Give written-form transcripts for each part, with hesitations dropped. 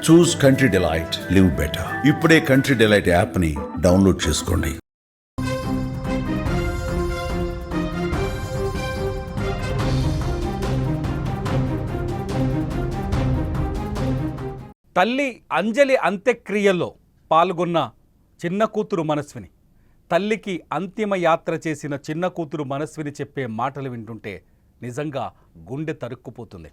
చూస్ country delight, live better. ఇప్పుడే country delight యాప్ని download చేసుకోండి. తల్లి అంజలి అంత్యక్రియల్లో పాల్గొన్న చిన్న కూతురు మనస్విని, తల్లికి అంతిమ యాత్ర చేసిన చిన్న కూతురు మనస్విని చెప్పే మాటలు వింటుంటే నిజంగా గుండె తరుక్కుపోతుంది.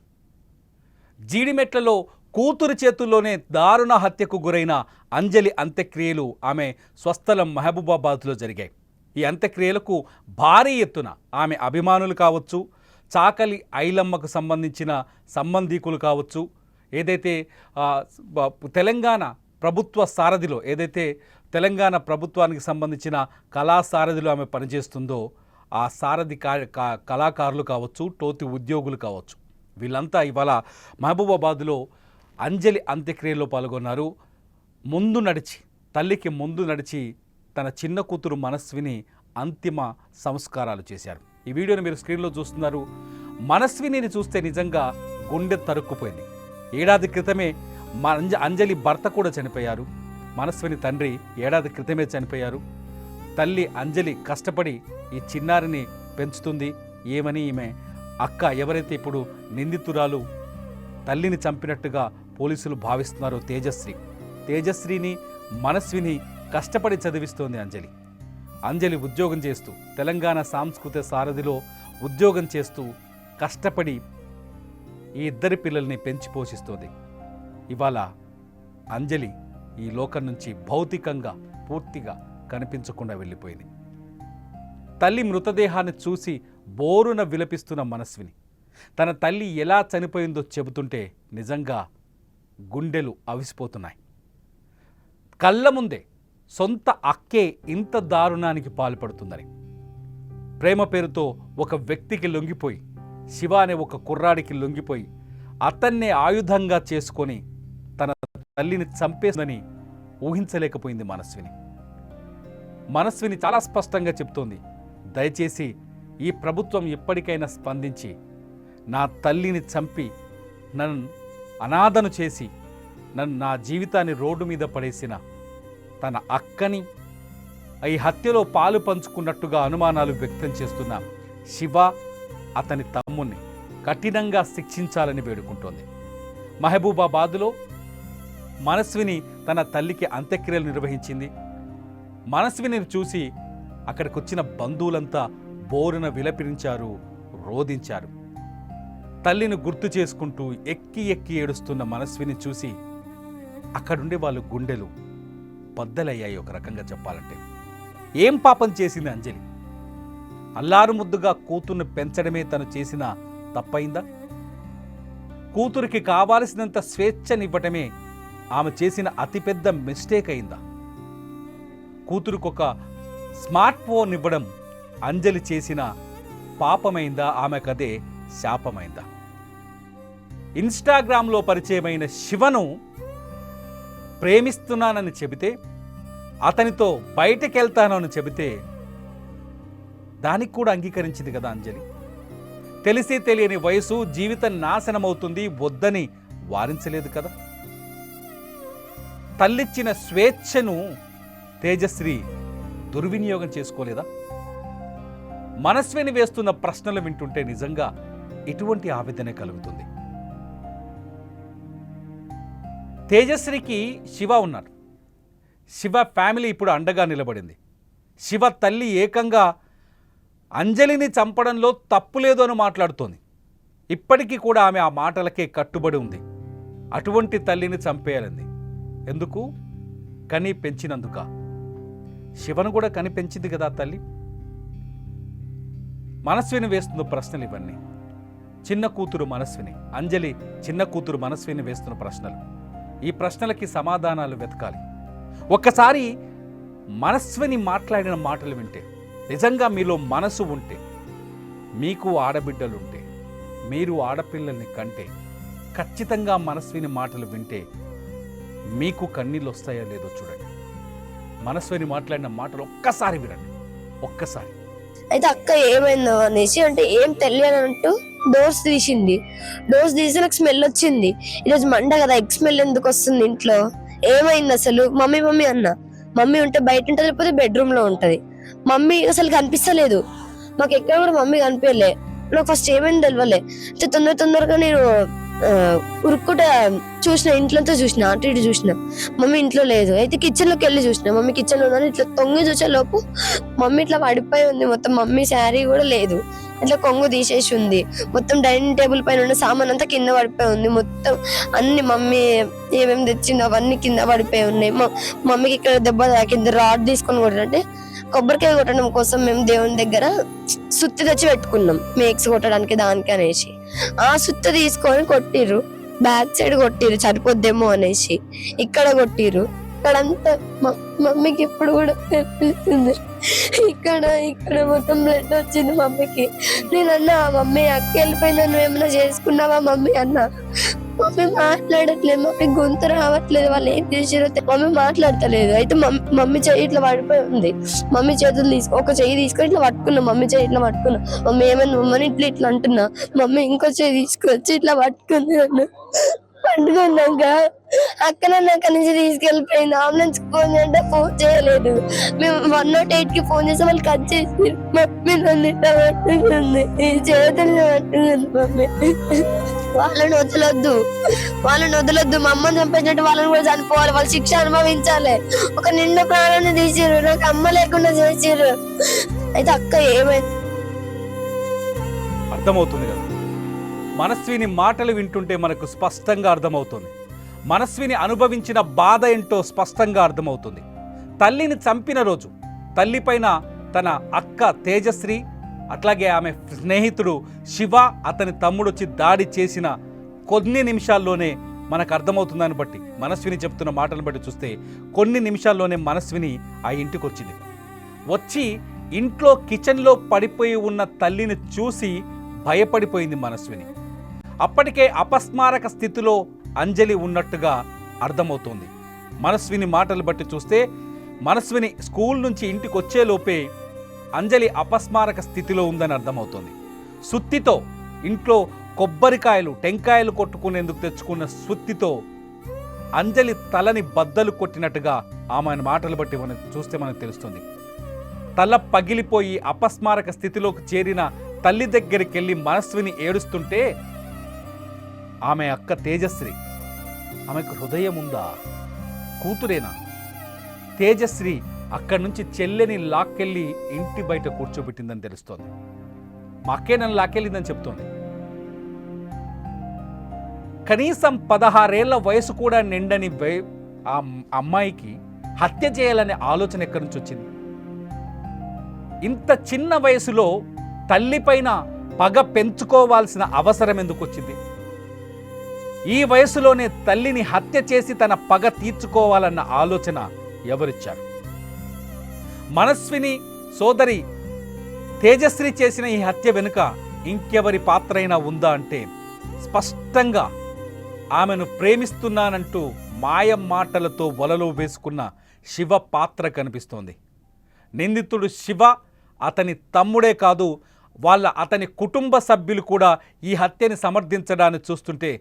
జీడిమెట్లలో కూతురు చేతుల్లోనే దారుణ హత్యకు గురైన అంజలి అంత్యక్రియలు ఆమె స్వస్థలం మహబూబాబాద్లో జరిగాయి. ఈ అంత్యక్రియలకు భారీ ఎత్తున ఆమె అభిమానులు కావచ్చు, చాకలి ఐలమ్మకు సంబంధించిన సంబంధీకులు కావచ్చు, ఏదైతే తెలంగాణ ప్రభుత్వ సారథిలో ఏదైతే తెలంగాణ ప్రభుత్వానికి సంబంధించిన కళా సారథిలో ఆమె పనిచేస్తుందో ఆ సారథి కళాకారులు కావచ్చు, తోటి ఉద్యోగులు కావచ్చు, వీళ్ళంతా ఇవాళ మహబూబాబాద్లో అంజలి అంత్యక్రియలో పాల్గొన్నారు. తల్లికి ముందు నడిచి తన చిన్న కూతురు మనస్విని అంతిమ సంస్కారాలు చేశారు. ఈ వీడియోని మీరు స్క్రీన్లో చూస్తున్నారు. మనస్విని చూస్తే నిజంగా గుండె తరుక్కుపోయింది. ఏడాది క్రితమే అంజలి భర్త కూడా చనిపోయారు. మనస్విని తండ్రి ఏడాది క్రితమే చనిపోయారు. తల్లి అంజలి కష్టపడి ఈ చిన్నారిని పెంచుతుంది. ఏమని ఈమె అక్క ఎవరైతే ఇప్పుడు నిందితురాలు తల్లిని చంపినట్టుగా పోలీసులు భావిస్తున్నారో తేజశ్రీని మనస్విని కష్టపడి చదివిస్తోంది అంజలి ఉద్యోగం చేస్తూ తెలంగాణ సాంస్కృతిక సారథిలో ఉద్యోగం చేస్తూ కష్టపడి ఈ ఇద్దరి పిల్లల్ని పెంచి పోషిస్తోంది. ఇవాళ అంజలి ఈ లోకం నుంచి భౌతికంగా పూర్తిగా కనిపించకుండా వెళ్ళిపోయింది. తల్లి మృతదేహాన్ని చూసి బోరున విలపిస్తున్న మనస్విని తన తల్లి ఎలా చనిపోయిందో చెబుతుంటే నిజంగా గుండెలు అవిసిపోతున్నాయి. కళ్ళ ముందే సొంత అక్కే ఇంత దారుణానికి పాల్పడుతుందని, ప్రేమ పేరుతో ఒక వ్యక్తికి లొంగిపోయి, శివ అనే ఒక కుర్రాడికి లొంగిపోయి అతన్నే ఆయుధంగా చేసుకొని తన తల్లిని చంపేస్తుందని ఊహించలేకపోయింది మనస్విని చాలా స్పష్టంగా చెప్తోంది, దయచేసి ఈ ప్రభుత్వం ఎప్పటికైనా స్పందించి నా తల్లిని చంపి నన్ను అనాథను చేసి నా జీవితాన్ని రోడ్డు మీద పడేసిన తన అక్కని ఈ హత్యలో పాలు పంచుకున్నట్టుగా అనుమానాలు వ్యక్తం చేస్తున్న శివ అతని తమ్ముణ్ణి కఠినంగా శిక్షించాలని వేడుకుంటోంది. మహబూబాబాద్లో మనస్విని తన తల్లికి అంత్యక్రియలు నిర్వహించింది. మనస్విని చూసి అక్కడికి వచ్చిన బంధువులంతా బోరున విలపించారు, రోదించారు. తల్లిని గుర్తు చేసుకుంటూ ఎక్కి ఏడుస్తున్న మనస్విని చూసి అక్కడుండే వాళ్ళు గుండెలు బద్దలయ్యాయి. ఒక రకంగా చెప్పాలంటే ఏం పాపం చేసింది అంజలి? అల్లారు ముద్దుగా కూతుర్ని పెంచడమే తను చేసిన తప్పైందా? కూతురికి కావాల్సినంత స్వేచ్ఛనివ్వటమే ఆమె చేసిన అతిపెద్ద మిస్టేక్ అయిందా? కూతురికి ఒక స్మార్ట్ ఫోన్ ఇవ్వడం అంజలి చేసిన పాపమైందా? ఆమెకదే శాపమైందా? ఇన్స్టాగ్రామ్లో పరిచయమైన శివను ప్రేమిస్తున్నానని చెబితే, అతనితో బయటకెళ్తానని చెబితే దానికి కూడా అంగీకరించింది కదా అంజలి. తెలిసి తెలియని వయసు, జీవితం నాశనమవుతుంది, వద్దని వారించలేదు కదా. తల్లిచ్చిన స్వేచ్ఛను తేజశ్రీ దుర్వినియోగం చేసుకోలేదా? మనస్విని వేస్తున్న ప్రశ్నలు వింటుంటే నిజంగా ఇటువంటి ఆవేదన కలుగుతుంది. తేజశ్రీకి శివ ఉన్నారు. శివ ఫ్యామిలీ ఇప్పుడు అండగా నిలబడింది. శివ తల్లి ఏకంగా అంజలిని చంపడంలో తప్పు లేదు అని మాట్లాడుతోంది. ఇప్పటికీ కూడా ఆమె ఆ మాటలకే కట్టుబడి ఉంది. అటువంటి తల్లిని చంపేయాలంది. ఎందుకు? కని పెంచినందుక. శివను కూడా కని పెంచింది కదా తల్లి. మనస్విని వేస్తున్న ప్రశ్నలు ఇవన్నీ. చిన్న కూతురు మనస్విని, అంజలి చిన్న కూతురు మనస్విని వేస్తున్న ప్రశ్నలు. ఈ ప్రశ్నలకి సమాధానాలు వెతకాలి. ఒక్కసారి మనస్విని మాట్లాడిన మాటలు వింటే, నిజంగా మీలో మనసు ఉంటే, మీకు ఆడబిడ్డలుంటే, మీరు ఆడపిల్లల్ని కంటే ఖచ్చితంగా మనస్విని మాటలు వింటే మీకు కన్నీళ్ళు వస్తాయో లేదో చూడండి. మనస్విని మాట్లాడిన మాటలు ఒక్కసారి వినండి. ఒక్కసారి అయితే అక్క ఏమైందో అనేసి అంటే ఏం తెలియనంటూ డోర్స్ తీసింది. డోర్స్ తీసి నాకు స్మెల్ వచ్చింది. ఈరోజు మండ కదా, ఎగ్ స్మెల్ ఎందుకు వస్తుంది ఇంట్లో, ఏమైంది అసలు? మమ్మీ మమ్మీ అన్న. మమ్మీ ఉంటే బయట ఉంటుంది, లేకపోతే బెడ్రూమ్ లో ఉంటది. మమ్మీ అసలు కనిపిస్తలేదు మాకు, ఎక్కడ కూడా మమ్మీ కనిపించలే. నాకు ఫస్ట్ ఏమైంది తెలియలే. అయితే తొందరగా నేను ఉరుక్కుంట చూసిన, ఇంట్లోతో చూసిన, అటు ఇటు చూసిన, మమ్మీ ఇంట్లో లేదు. అయితే కిచెన్ లోకి వెళ్ళి చూసిన, మమ్మీ కిచెన్ లో ఉందని. ఇట్లా తొంగి చూసే లోపు మమ్మీ ఇట్లా పడిపోయి ఉంది. మొత్తం మమ్మీ శారీ కూడా లేదు, ఇట్లా కొంగు తీసేసి ఉంది. మొత్తం డైనింగ్ టేబుల్ పైన ఉన్న సామాన్ అంతా కింద పడిపోయి ఉంది. మొత్తం అన్ని మమ్మీ ఏమేమి తెచ్చిందో అవన్నీ కింద పడిపోయి ఉన్నాయి. మమ్మీకి ఇక్కడ దెబ్బ తాకింది. రాడ్ తీసుకొని కొట్టాలంటే కొబ్బరికాయ కొట్టడం కోసం మేము దేవుని దగ్గర సుత్తి తెచ్చి పెట్టుకున్నాం, మేక్స్ కొట్టడానికి దానికి అనేసి. ఆ సుత్తి తీసుకొని కొట్టిర్రు, బ్యాక్ సైడ్ కొట్టిర్రు సరిపోద్దేమో అనేసి. ఇక్కడ కొట్టిర్రు, ఇక్కడంతా మమ్మీకి ఇప్పుడు కూడా కనిపిస్తుంది. ఇక్కడ మొత్తం బ్లడ్ వచ్చింది మమ్మీకి. నేను అన్నా, మమ్మీ అక్క వెళ్ళిపోయిందా, నువ్వు ఏమైనా చేసుకున్నావా మమ్మీ అన్నా. మమ్మీ మాట్లాడట్లేదు, మమ్మీ గొంతు రావట్లేదు, వాళ్ళు ఏం చేసారో మమ్మీ మాట్లాడతలేదు. అయితే మమ్మీ చెయ్యి ఇట్లా పడిపోయి ఉంది. మమ్మీ చేతులు ఒక చెయ్యి తీసుకొని ఇట్లా పట్టుకున్నా, మమ్మీ చెయ్యి ఇట్లా పట్టుకున్నా. మమ్మీ ఏమైనా మమ్మని ఇట్లా అంటున్నా. మమ్మీ ఇంకో చెయ్యి తీసుకొచ్చి ఇట్లా పట్టుకుంది నన్ను. పట్టుకున్నాక అక్క నన్ను అక్కడి నుంచి తీసుకెళ్ళిపోయింది. అంబులెన్స్ ఫోన్ అంటే ఫోన్ చేయలేదు. మేము 108 కి ఫోన్ చేస్తే వాళ్ళు కట్ చేసి మమ్మీ నన్ను ఇట్లా పట్టుకుంది, ఈ చేతులు పట్టుకుంది మమ్మీ. వాళ్ళని వదలొద్దు, మా అమ్మని చంపేసినట్టు వాళ్ళని కూడా చనిపోవాలి, వాళ్ళు శిక్ష అనుభవించాలి. ఒక నిండు ప్రాణాన్ని తీసిర్రు, నాకు అమ్మ లేకుండా చేసిర్రు. అయితే అక్క ఏమైంది అర్థమవుతుంది కదా. మనస్విని మాటలు వింటుంటే మనకు స్పష్టంగా అర్థమవుతుంది. మనస్విని అనుభవించిన బాధ ఏంటో స్పష్టంగా అర్థమవుతుంది. తల్లిని చంపిన రోజు తల్లిపైన తన అక్క తేజశ్రీ, అట్లాగే ఆమె స్నేహితుడు శివ, అతని తమ్ముడు వచ్చి దాడి చేసిన కొన్ని నిమిషాల్లోనే మనకు అర్థమవుతుందని బట్టి, మనస్విని చెప్తున్న మాటలను బట్టి చూస్తే కొన్ని నిమిషాల్లోనే మనస్విని ఆ ఇంటికి వచ్చింది. వచ్చి ఇంట్లో కిచెన్లో పడిపోయి ఉన్న తల్లిని చూసి భయపడిపోయింది మనస్విని. అప్పటికే అపస్మారక స్థితిలో అంజలి ఉన్నట్టుగా అర్థమవుతోంది. మనస్విని మాటలు బట్టి చూస్తే మనస్విని స్కూల్ నుంచి ఇంటికి వచ్చేలోపే అంజలి అపస్మారక స్థితిలో ఉందని అర్థమవుతోంది. సుత్తితో ఇంట్లో కొబ్బరికాయలు టెంకాయలు కొట్టుకునేందుకు తెచ్చుకున్న సుత్తితో అంజలి తలని బద్దలు కొట్టినట్టుగా ఆమె మాటలు బట్టి చూస్తే మనకు తెలుస్తుంది. తల పగిలిపోయి అపస్మారక స్థితిలోకి చేరిన తల్లి దగ్గరికి వెళ్ళి మనస్విని ఏడుస్తుంటే ఆమె అక్క తేజశ్రీ, ఆమెకు హృదయం ఉందా, కూతురేనా? తేజశ్రీ అక్కడి నుంచి చెల్లెని లాక్కెళ్ళి ఇంటి బయట కూర్చోబెట్టిందని తెలుస్తోంది. మా అక్కే నన్ను లాక్కెళ్ళిందని చెప్తోంది. కనీసం 16 ఏళ్ల వయసు కూడా నిండని ఆ అమ్మాయికి హత్య చేయాలనే ఆలోచన ఎక్కడి నుంచి వచ్చింది? ఇంత చిన్న వయసులో తల్లిపైన పగ పెంచుకోవాల్సిన అవసరం ఎందుకు వచ్చింది? ఈ వయసులోనే తల్లిని హత్య చేసి తన పగ తీర్చుకోవాలన్న ఆలోచన ఎవరిచ్చారు? మనస్విని సోదరి తేజశ్రీ చేసిన ఈ హత్య వెనుక ఇంకెవరి పాత్రైనా ఉందా అంటే స్పష్టంగా ఆమెను ప్రేమిస్తున్నానంటూ మాయం మాటలతో వలలో వేసుకున్న శివ పాత్ర కనిపిస్తోంది. నిందితుడు శివ, అతని తమ్ముడే కాదు, అతని కుటుంబ సభ్యులు కూడా ఈ హత్యని సమర్థించడాన్ని చూస్తుంటే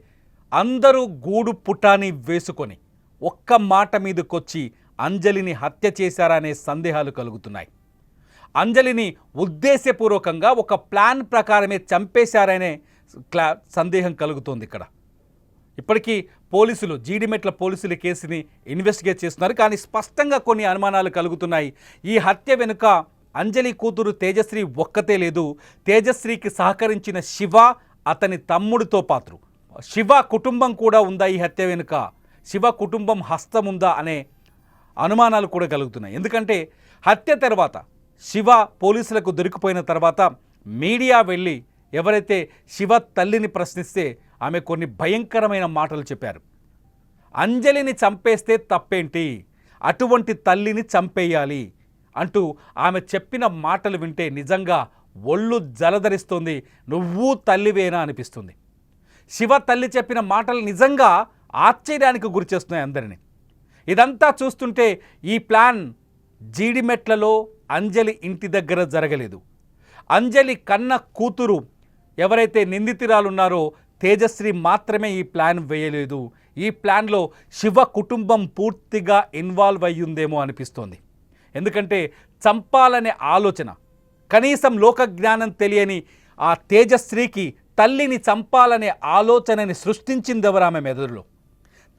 అందరూ గూడు పుటాని వేసుకొని ఒక్క మాట మీదకొచ్చి అంజలిని హత్య చేశారా అనే సందేహాలు కలుగుతున్నాయి. అంజలిని ఉద్దేశపూర్వకంగా ఒక ప్లాన్ ప్రకారమే చంపేశారనే సందేహం కలుగుతోంది. ఇక్కడ ఇప్పటికీ పోలీసులు, జీడిమెట్ల పోలీసులు కేసుని ఇన్వెస్టిగేట్ చేస్తున్నారు. కానీ స్పష్టంగా కొన్ని అనుమానాలు కలుగుతున్నాయి. ఈ హత్య వెనుక అంజలి కూతురు తేజశ్రీ ఒక్కతే లేదు, తేజశ్రీకి సహకరించిన శివ, అతని తమ్ముడితో పాటు శివ కుటుంబం కూడా ఉందా ఈ హత్య వెనుక? శివ కుటుంబం హస్తం ఉందా అనే అనుమానాలు కూడా కలుగుతున్నాయి. ఎందుకంటే హత్య తర్వాత శివ పోలీసులకు దొరికిపోయిన తర్వాత మీడియా వెళ్ళి ఎవరైతే శివ తల్లిని ప్రశ్నిస్తే ఆమె కొన్ని భయంకరమైన మాటలు చెప్పారు. అంజలిని చంపేస్తే తప్పేంటి, అటువంటి తల్లిని చంపేయాలి అంటూ ఆమె చెప్పిన మాటలు వింటే నిజంగా ఒళ్ళు జలధరిస్తుంది. నువ్వు తల్లివేనా అనిపిస్తుంది. శివ తల్లి చెప్పిన మాటలు నిజంగా ఆశ్చర్యానికి గురిచేస్తున్నాయి అందరినీ. ఇదంతా చూస్తుంటే ఈ ప్లాన్ జీడిమెట్లలో అంజలి ఇంటి దగ్గర జరగలేదు. అంజలి కన్న కూతురు ఎవరైతే నిందితురాలు ఉన్నారో తేజశ్రీ మాత్రమే ఈ ప్లాన్ వేయలేదు. ఈ ప్లాన్లో శివ కుటుంబం పూర్తిగా ఇన్వాల్వ్ అయ్యిందేమో అనిపిస్తోంది. ఎందుకంటే చంపాలనే ఆలోచన, కనీసం లోక జ్ఞానం తెలియని ఆ తేజశ్రీకి తల్లిని చంపాలనే ఆలోచనని సృష్టించింది ఎవరు ఆమె మెదడులో?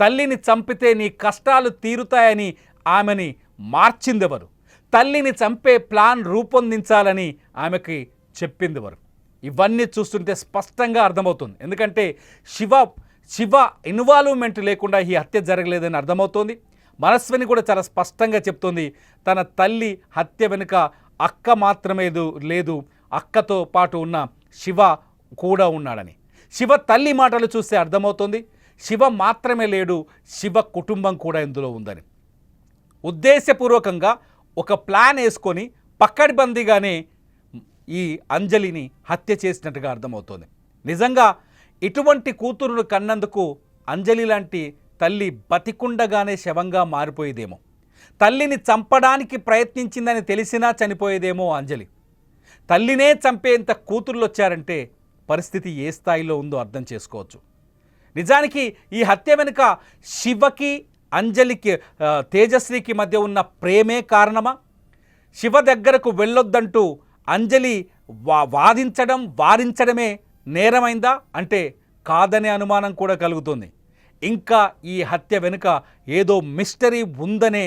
తల్లిని చంపితే నీ కష్టాలు తీరుతాయని ఆమెని మార్చిందెవరు? తల్లిని చంపే ప్లాన్ రూపొందించాలని ఆమెకి చెప్పిందెవరు? ఇవన్నీ చూస్తుంటే స్పష్టంగా అర్థమవుతుంది. ఎందుకంటే శివ ఇన్వాల్వ్మెంట్ లేకుండా ఈ హత్య జరగలేదని అర్థమవుతోంది. మనస్విని కూడా చాలా స్పష్టంగా చెప్తోంది, తన తల్లి హత్య వెనుక అక్క మాత్రమే లేదు, అక్కతో పాటు ఉన్న శివ కూడా ఉన్నాడని. శివ తల్లి మాటలు చూస్తే అర్థమవుతోంది, శివ మాత్రమే లేడు, శివ కుటుంబం కూడా ఇందులో ఉందని. ఉద్దేశపూర్వకంగా ఒక ప్లాన్ వేసుకొని పక్కడిబందీగానే ఈ అంజలిని హత్య చేసినట్టుగా అర్థమవుతోంది. నిజంగా ఇటువంటి కూతురును కన్నందుకు అంజలి లాంటి తల్లి బతికుండగానే శవంగా మారిపోయేదేమో. తల్లిని చంపడానికి ప్రయత్నించిందని తెలిసినా చనిపోయేదేమో అంజలి. తల్లినే చంపేంత కూతుర్లు వచ్చారంటే పరిస్థితి ఏ స్థాయిలో ఉందో అర్థం చేసుకోవచ్చు. నిజానికి ఈ హత్య వెనుక శివకి అంజలికి తేజశ్రీకి మధ్య ఉన్న ప్రేమే కారణమా? శివ దగ్గరకు వెళ్ళొద్దంటూ అంజలి వారించడమే నేరమైందా అంటే కాదనే అనుమానం కూడా కలుగుతుంది. ఇంకా ఈ హత్య వెనుక ఏదో మిస్టరీ ఉందనే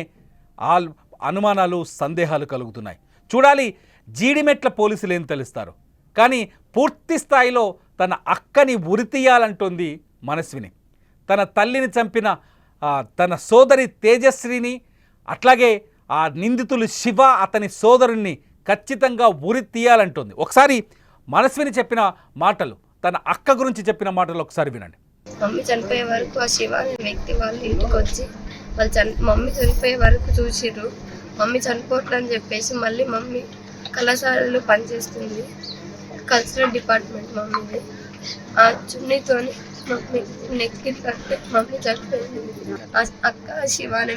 అనుమానాలు, సందేహాలు కలుగుతున్నాయి. చూడాలి జీడిమెట్ల పోలీసులు ఏం తెలుస్తారు. కానీ పూర్తి స్థాయిలో తన అక్కని ఉరితీయాలంటోంది మనస్విని. తన తల్లిని చంపిన తన సోదరి తేజశ్రీని, అట్లాగే ఆ నిందితులు శివ అతని సోదరుణ్ణి ఖచ్చితంగా ఉరి తీయాలంటోంది. ఒకసారి మనస్విని చెప్పిన మాటలు, తన అక్క గురించి చెప్పిన మాటలు ఒకసారి వినండి. మమ్మీ చనిపోయే వరకు ఆ శివ అనే వ్యక్తి వాళ్ళ ఇంటికి వచ్చి మమ్మీ చనిపోయే వరకు చూసిర్రు. మమ్మీ చనిపోవట్లని చెప్పేసి మళ్ళీ మమ్మీ కళాశాలలో పనిచేస్తుంది, కల్చరల్ డిపార్ట్మెంట్ మమ్మీది. ఆ చున్నీతోని మమ్మీ నెక్కి కట్టే మమ్మీ చనిపోయింది. అక్క శివ అనే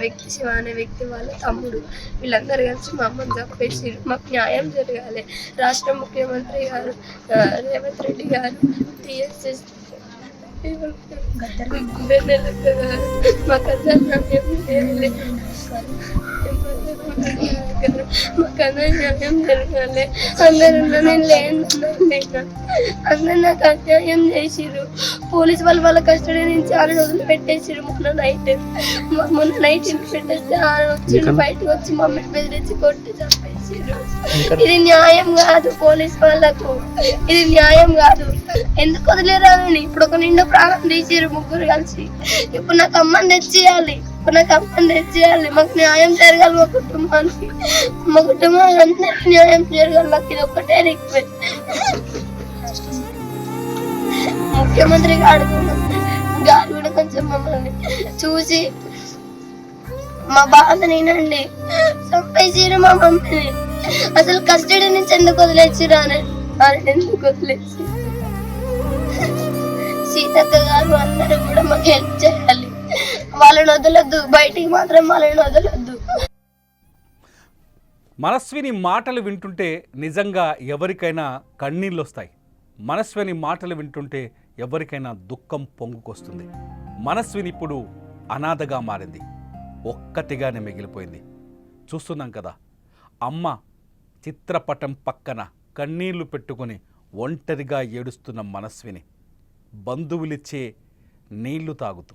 వ్యక్తి వాళ్ళ తమ్ముడు, వీళ్ళందరూ కలిసి మా అమ్మని చంపేసిర్రు. మాకు న్యాయం జరగాలి. రాష్ట్ర ముఖ్యమంత్రి గారు రేవంత్ రెడ్డి గారు, టీఎస్ఎస్ మాకు న్యాయం జరగాలి. అందరు నాకు అన్యాయం చేసిర్రు. పోలీసు వాళ్ళ కస్టడీ నుంచి ఆయన వదిలి పెట్టేసిర్రు. మొన్న నైట్ ఇంటి పెట్టేస్తే ఆయన వచ్చి బయటకు వచ్చి మమ్మల్ని బెదిరించి కొట్టి చంపేసిర్రు. ఇది న్యాయం కాదు. పోలీసు వాళ్ళకు ఇది న్యాయం కాదు. ఎందుకు వదిలేరాని ఇప్పుడు ఒక నిండా ప్రాణం తీసిర్రు ముగ్గురు కలిసి. ఇప్పుడు నాకు అమ్మని తెచ్చేయాలి, మాకు న్యాయం జరగాలి. మా కుటుంబానికి అందరికీ న్యాయం జరగాలి. మాకు ఇది ఒక్కటే రిక్వెస్ట్. ముఖ్యమంత్రి గారు కూడా కొంచెం మమ్మల్ని చూసి మా బాధ నేనండి. చంపేసిరు మా మమ్మీని. అసలు కస్టడీ నుంచి ఎందుకు వదిలేసిరు అని ఎందుకు వదిలేసి సీతక్క గారు అందరూ కూడా మాకు హెల్ప్ చేయాలి. వాళ్ళని వదలొద్దు, బయటికి మాత్రం వాళ్ళని వదలొద్దు. మనస్విని మాటలు వింటుంటే నిజంగా ఎవరికైనా కన్నీళ్ళు వస్తాయి. మనస్విని మాటలు వింటుంటే ఎవరికైనా దుఃఖం పొంగుకొస్తుంది. మనస్విని ఇప్పుడు అనాథగా మారింది, ఒక్కటిగానే మిగిలిపోయింది. చూస్తున్నాం కదా, అమ్మ చిత్రపటం పక్కన కన్నీళ్లు పెట్టుకుని ఒంటరిగా ఏడుస్తున్న మనస్విని బంధువులిచ్చే నీళ్లు తాగుతూ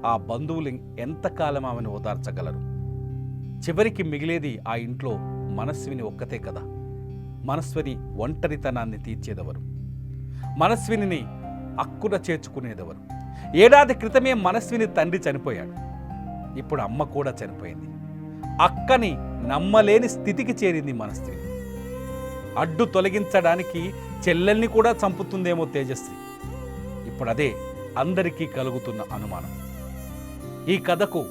ఆ బంధువులు ఎంతకాలం ఆమెను ఓదార్చగలరు? చివరికి మిగిలేది ఆ ఇంట్లో మనస్విని ఒక్కతే కదా. మనస్విని ఒంటరితనాన్ని తీర్చేదెవరు? మనస్విని అక్కున చేర్చుకునేదెవరు? ఏడాది క్రితమే మనస్విని తండ్రి చనిపోయాడు. ఇప్పుడు అమ్మ కూడా చనిపోయింది. అక్కని నమ్మలేని స్థితికి చేరింది మనస్విని. అడ్డు తొలగించడానికి చెల్లెల్ని కూడా చంపుతుందేమో తేజశ్రీ. ఇప్పుడు అదే అందరికీ కలుగుతున్న అనుమానం. ఈ కథకు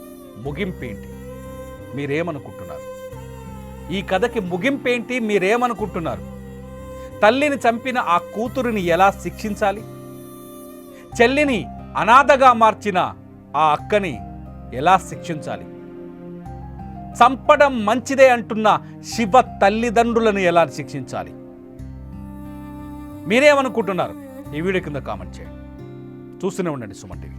ముగింపేంటి? మీరేమనుకుంటున్నారు? ఈ కథకి ముగింపేంటి? మీరేమనుకుంటున్నారు? తల్లిని చంపిన ఆ కూతురిని ఎలా శిక్షించాలి? చెల్లిని అనాథగా మార్చిన ఆ అక్కని ఎలా శిక్షించాలి? చంపడం మంచిదే అంటున్న శివ తల్లిదండ్రులను ఎలా శిక్షించాలి? మీరేమనుకుంటున్నారు ఈ వీడియో కింద కామెంట్ చేయండి. చూస్తూనే ఉండండి సుమన్ టీవీ.